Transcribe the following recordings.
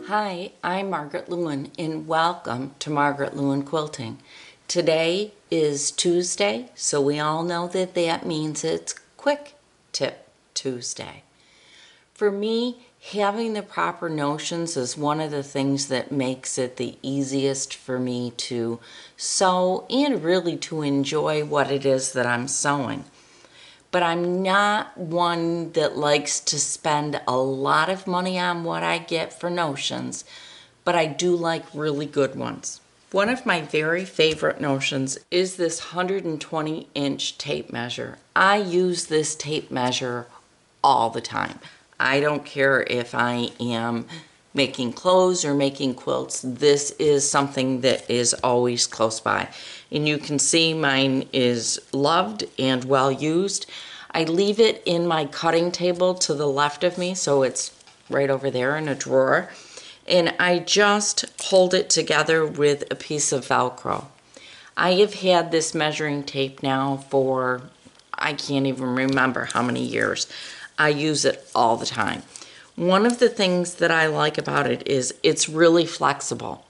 Hi, I'm Margaret Lewin and welcome to Margaret Lewin Quilting. Today is Tuesday, so we all know that means it's Quick Tip Tuesday. For me, having the proper notions is one of the things that makes it the easiest for me to sew and really to enjoy what it is that I'm sewing. But I'm not one that likes to spend a lot of money on what I get for notions, but I do like really good ones. One of my very favorite notions is this 120-inch tape measure. I use this tape measure all the time. I don't care if I am making clothes or making quilts. This is something that is always close by. And you can see mine is loved and well used. I leave it in my cutting table to the left of me, so it's right over there in a drawer. And I just hold it together with a piece of Velcro. I have had this measuring tape now for, I can't even remember how many years. I use it all the time. One of the things that I like about it is it's really flexible.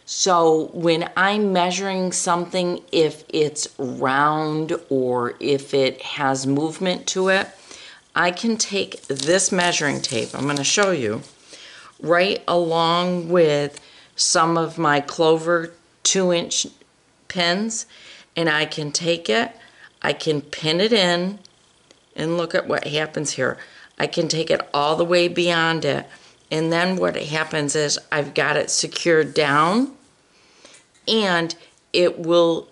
So when I'm measuring something, if it's round or if it has movement to it, I can take this measuring tape, I'm going to show you, right along with some of my Clover 2-inch pins, and I can take it, I can pin it in, and look at what happens here. I can take it all the way beyond it, and then what happens is I've got it secured down, and it will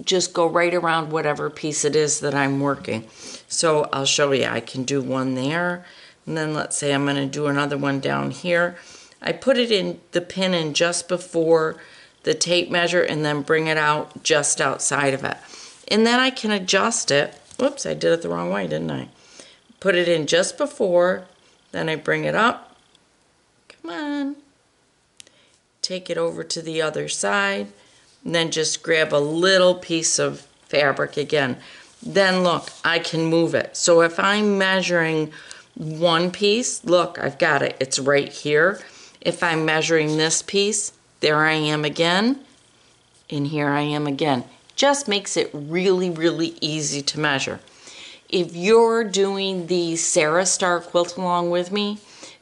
just go right around whatever piece it is that I'm working. So I'll show you. I can do one there, and then let's say I'm going to do another one down here. I put it in the pin in just before the tape measure and then bring it out just outside of it. And then I can adjust it. Whoops, I did it the wrong way, didn't I? Put it in just before, then I bring it up. Come on. Take it over to the other side, and then just grab a little piece of fabric again. Then look, I can move it. So if I'm measuring one piece, look, I've got it. It's right here. If I'm measuring this piece, there I am again, and here I am again. Just makes it really, really easy to measure. If you're doing the Sarah Star quilt along with me,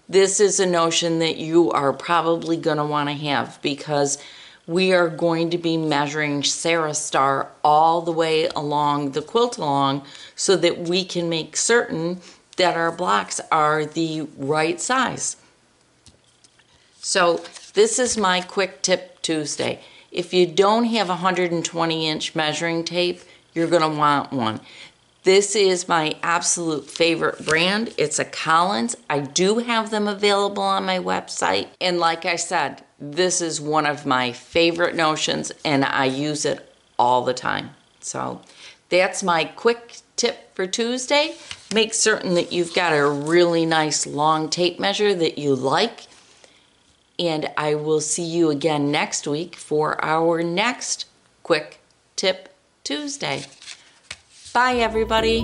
this is a notion that you are probably going to want to have, because we are going to be measuring Sarah Star all the way along the quilt along so that we can make certain that our blocks are the right size. So this is my Quick Tip Tuesday. If you don't have a 120-inch measuring tape, you're going to want one. This is my absolute favorite brand. It's a Collins. I do have them available on my website. And like I said, this is one of my favorite notions, and I use it all the time. So that's my quick tip for Tuesday. Make certain that you've got a really nice long tape measure that you like. And I will see you again next week for our next Quick Tip Tuesday. Bye, everybody.